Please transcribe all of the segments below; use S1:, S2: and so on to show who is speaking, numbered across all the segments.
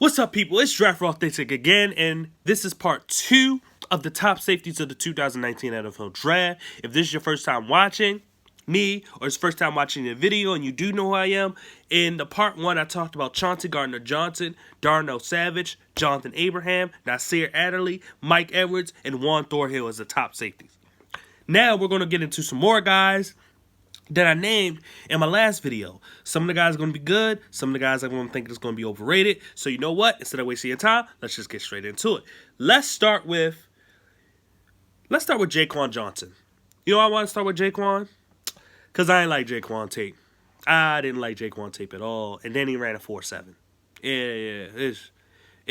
S1: What's up, people? It's Draft Authentic again, and this is part 2 of the top safeties of the 2019 NFL Draft. If this is your first time watching me, or it's first time watching the video, and you do know who I am, in the part 1, I talked about Chauncey Gardner-Johnson, Darnell Savage, Jonathan Abraham, Nasir Adderley, Mike Edwards, and Juan Thornhill as the top safeties. Now we're going to get into some more guys that I named in my last video. Some of the guys are going to be good. Some of the guys I'm going to think is going to be overrated. So you know what? Instead of wasting your time, let's just get straight into it. Let's start with Jaquan Johnson. You know why I want to start with Jaquan? Because I didn't like Jaquan tape. I didn't like Jaquan tape at all. And then he ran a 4.7. It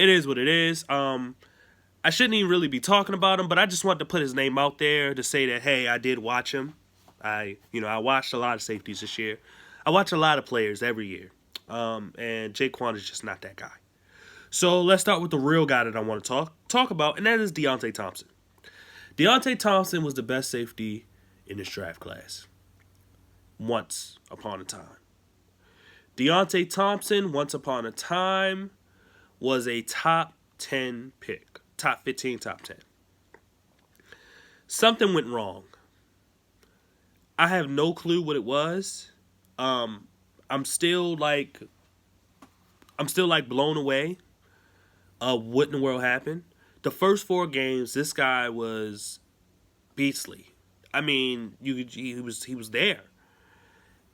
S1: is what it is. I shouldn't even really be talking about him, but I just wanted to put his name out there to say that, hey, I did watch him. I watched a lot of safeties this year. I watch a lot of players every year. And Jaquan is just not that guy. So let's start with the real guy that I want to talk about, and that is Deonte Thompson. Deonte Thompson was the best safety in this draft class. Once upon a time. Deonte Thompson, once upon a time, was a top 10 pick. Top 15, top 10. Something went wrong. I have no clue what it was. I'm still like blown away of what in the world happened. The first 4 games, this guy was beastly. I mean, he was there.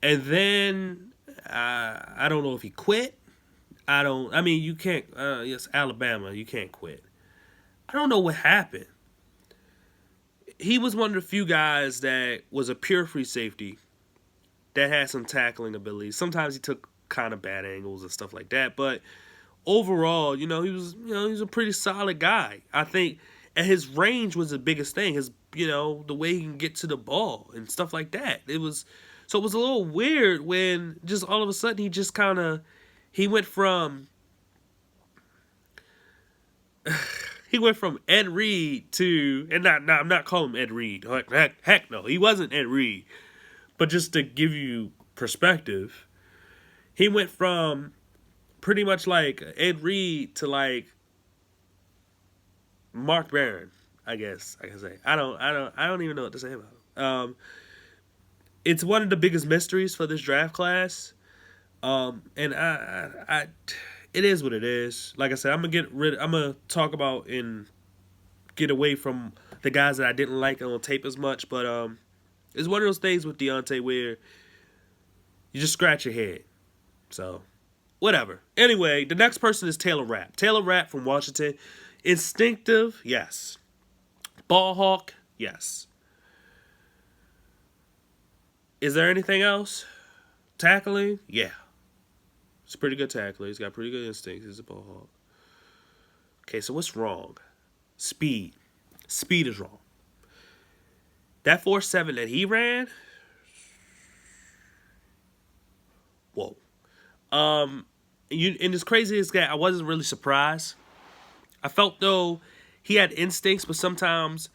S1: And then I don't know if he quit. You can't. Yes, Alabama, you can't quit. I don't know what happened. He was one of the few guys that was a pure free safety that had some tackling ability. Sometimes he took kind of bad angles and stuff like that, but overall, he was a pretty solid guy. I think, and his range was the biggest thing. The way he can get to the ball and stuff like that. It was a little weird when just all of a sudden he went from Ed Reed to, and I'm not calling him Ed Reed. Heck no, he wasn't Ed Reed. But just to give you perspective, he went from pretty much like Ed Reed to like Mark Barron, I guess I can say. I don't even know what to say about him. It's one of the biggest mysteries for this draft class. And it is what it is. Like I said, I'm gonna talk about and get away from the guys that I didn't like on tape as much, but it's one of those things with Deonte where you just scratch your head. So, whatever. Anyway, the next person is Taylor Rapp. Taylor Rapp from Washington. Instinctive, yes. Ball hawk, yes. Is there anything else? Tackling, yeah. He's a pretty good tackler. He's got pretty good instincts. He's a ball hawk. Okay, so what's wrong? Speed. Speed is wrong. That 4.7 that he ran, whoa. And as crazy as that, I wasn't really surprised. I felt though he had instincts, but sometimes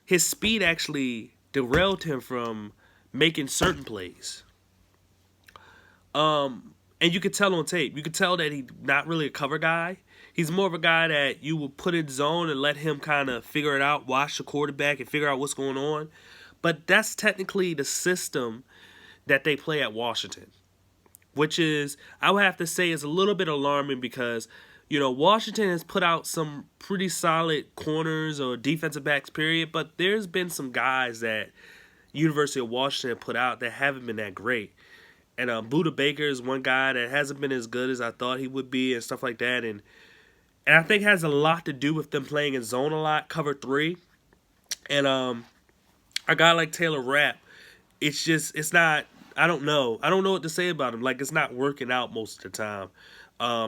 S1: his speed actually derailed him from making certain plays. And you could tell on tape. You could tell that he's not really a cover guy. He's more of a guy that you will put in zone and let him kind of figure it out, watch the quarterback, and figure out what's going on. But that's technically the system that they play at Washington, which is, I would have to say, is a little bit alarming because, Washington has put out some pretty solid corners or defensive backs, period, but there's been some guys that University of Washington put out that haven't been that great. And Buda Baker is one guy that hasn't been as good as I thought he would be and stuff like that. And I think it has a lot to do with them playing in zone a lot, cover 3. And a guy like Taylor Rapp, it's not, I don't know what to say about him. Like, it's not working out most of the time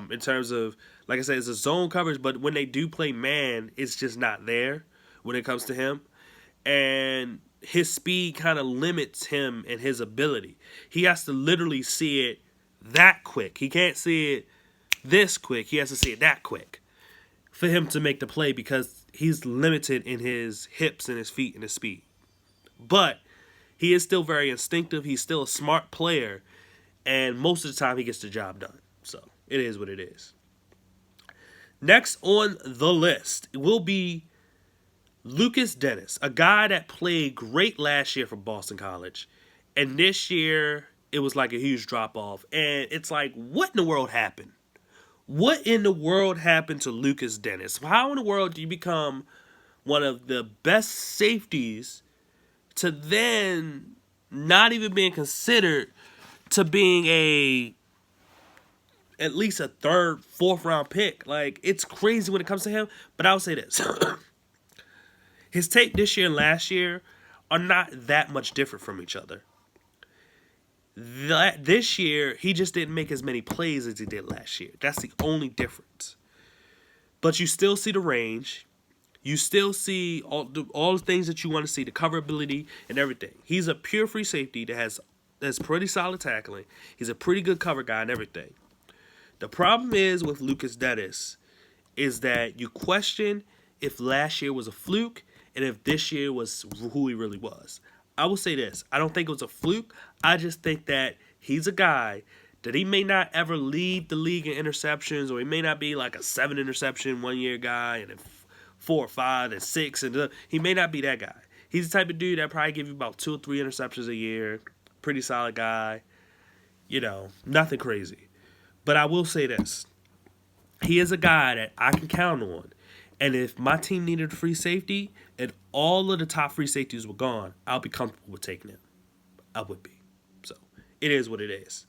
S1: in terms of, like I said, it's a zone coverage, but when they do play man, it's just not there when it comes to him. And his speed kind of limits him and his ability. He has to literally see it that quick. He can't see it this quick. He has to see it that quick for him to make the play because he's limited in his hips and his feet and his speed. But he is still very instinctive. He's still a smart player, and most of the time he gets the job done. So it is what it is. Next on the list will be Lucas Dennis, a guy that played great last year for Boston College. And this year, it was like a huge drop off. And it's like, what in the world happened? What in the world happened to Lucas Dennis? How in the world do you become one of the best safeties to then not even being considered to being a at least a third, fourth round pick? Like, it's crazy when it comes to him. But I'll say this. His tape this year and last year are not that much different from each other. This year, he just didn't make as many plays as he did last year. That's the only difference. But you still see the range. You still see all the things that you want to see, the coverability and everything. He's a pure free safety that's pretty solid tackling. He's a pretty good cover guy and everything. The problem is with Lucas Dennis is that you question if last year was a fluke and if this year was who he really was. I will say this. I don't think it was a fluke. I just think that he's a guy that he may not ever lead the league in interceptions, or he may not be like a 7 interception 1 year guy and a 4 or 5 and 6. And he may not be that guy. He's the type of dude that probably give you about 2 or 3 interceptions a year. Pretty solid guy. You know, nothing crazy. But I will say this. He is a guy that I can count on. And if my team needed a free safety and all of the top free safeties were gone, I'll be comfortable with taking him. I would be. So, it is what it is.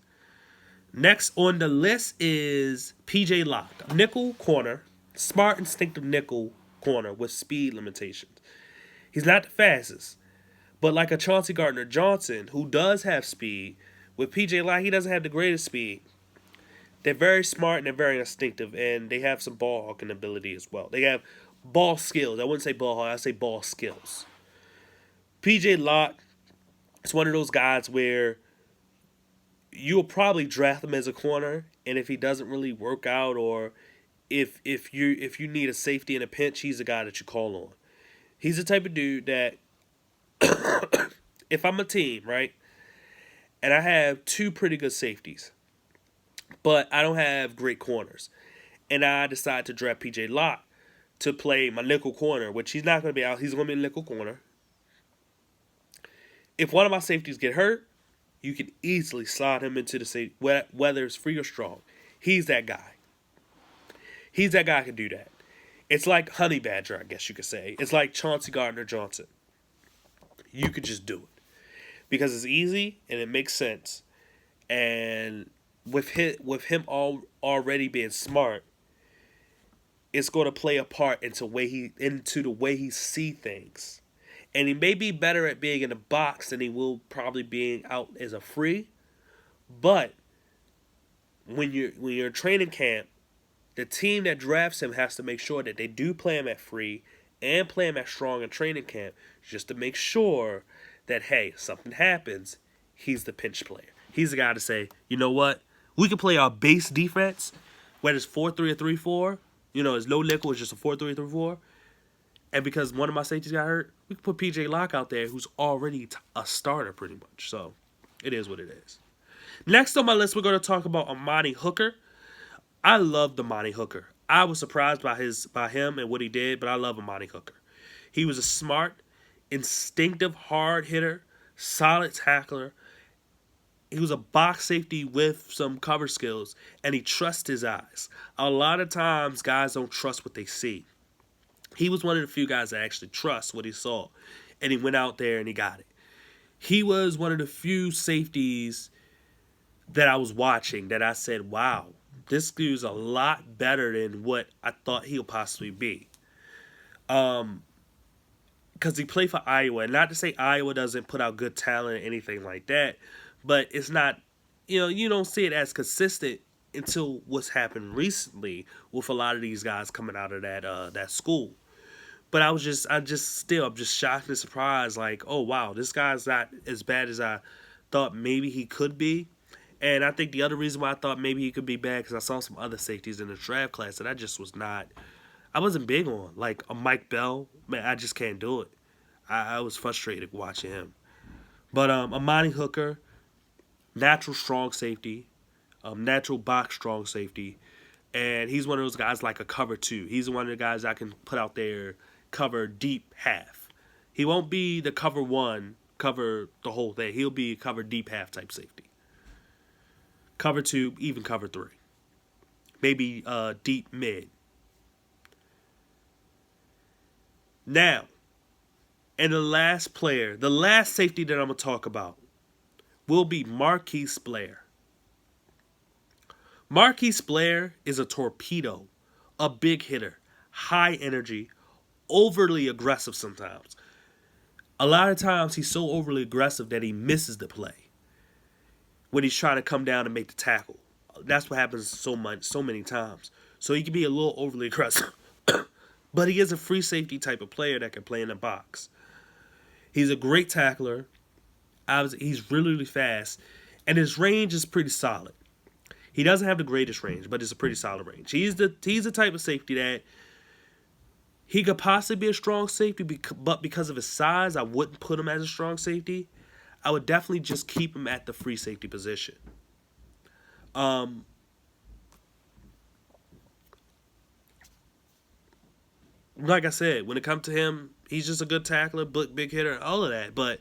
S1: Next on the list is P.J. Locke. Nickel corner. Smart, instinctive nickel corner with speed limitations. He's not the fastest. But like a Chauncey Gardner-Johnson, who does have speed, with P.J. Locke, he doesn't have the greatest speed. They're very smart and they're very instinctive, and they have some ball hawking ability as well. They have ball skills. I wouldn't say ball hawk, I'd say ball skills. P.J. Locke is one of those guys where you'll probably draft him as a corner, and if he doesn't really work out, or if you need a safety in a pinch, he's the guy that you call on. He's the type of dude that if I'm a team, right, and I have 2 pretty good safeties, but I don't have great corners, and I decide to draft P.J. Locke to play my nickel corner, which he's not going to be out. He's going to be a nickel corner. If one of my safeties get hurt, you can easily slide him into the safety, whether it's free or strong. He's that guy. He's that guy who can do that. It's like Honey Badger, I guess you could say. It's like Chauncey Gardner-Johnson. You could just do it. Because it's easy and it makes sense. And with him already being smart, it's going to play a part into the way he see things. And he may be better at being in the box than he will probably being out as a free. But when you're in training camp, the team that drafts him has to make sure that they do play him at free and play him at strong in training camp, just to make sure that, hey, something happens, he's the pinch player. He's the guy to say, you know what? We can play our base defense, whether it's 4-3 or 3-4. You know, it's no nickel, it's just a 4-3 or 3-4. And because one of my safeties got hurt, we can put P.J. Locke out there, who's already a starter pretty much. So, it is what it is. Next on my list, we're going to talk about Imani Hooker. I love Imani Hooker. I was surprised by him and what he did, but I love Imani Hooker. He was a smart, instinctive, hard hitter, solid tackler. He was a box safety with some cover skills, and he trusts his eyes. A lot of times, guys don't trust what they see. He was one of the few guys that actually trust what he saw, and he went out there and he got it. He was one of the few safeties that I was watching that I said, wow, this dude's a lot better than what I thought he'll possibly be. Because he played for Iowa, and not to say Iowa doesn't put out good talent or anything like that, but it's not, you don't see it as consistent until what's happened recently with a lot of these guys coming out of that school. But I'm just shocked and surprised, like, oh wow, this guy's not as bad as I thought maybe he could be. And I think the other reason why I thought maybe he could be bad, because I saw some other safeties in the draft class that I wasn't big on. Like a Mike Bell, man, I just can't do it. I was frustrated watching him. But Imani Hooker, natural strong safety, natural box strong safety. And he's one of those guys like a cover 2. He's one of the guys I can put out there, cover deep half. He won't be the cover 1, cover the whole thing. He'll be cover deep half type safety. Cover 2, even cover 3. Maybe deep mid. Now, and the last player, the last safety that I'm going to talk about will be Marquise Blair. Marquise Blair is a torpedo, a big hitter, high energy, overly aggressive sometimes. A lot of times he's so overly aggressive that he misses the play when he's trying to come down and make the tackle. That's what happens so many times. So he can be a little overly aggressive. But he is a free safety type of player that can play in the box. He's a great tackler. He's really, really fast. And his range is pretty solid. He doesn't have the greatest range, but it's a pretty solid range. He's the type of safety that he could possibly be a strong safety, but because of his size, I wouldn't put him as a strong safety. I would definitely just keep him at the free safety position. Like I said, when it comes to him, he's just a good tackler, big hitter, all of that. But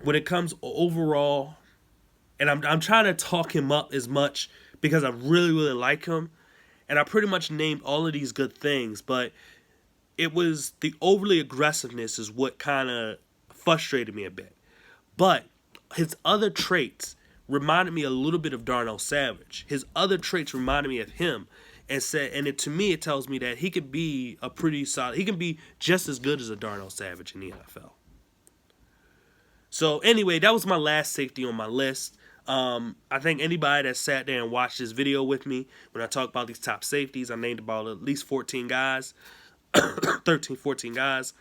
S1: when it comes overall, and I'm trying to talk him up as much because I really, really like him. And I pretty much named all of these good things, but it was the overly aggressiveness is what kind of frustrated me a bit. But his other traits reminded me a little bit of Darnell Savage. His other traits reminded me of him. To me, it tells me that he could be a pretty solid. He can be just as good as a Darnell Savage in the NFL. So anyway, that was my last safety on my list. I think anybody that sat there and watched this video with me, when I talk about these top safeties, I named about at least 14 guys, 13, 14 guys.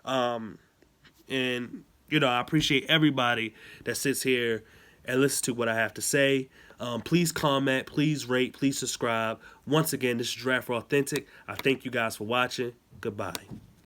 S1: And, I appreciate everybody that sits here and listens to what I have to say. Please comment, please rate, please subscribe. Once again, this is Draft for Authentic. I thank you guys for watching. Goodbye.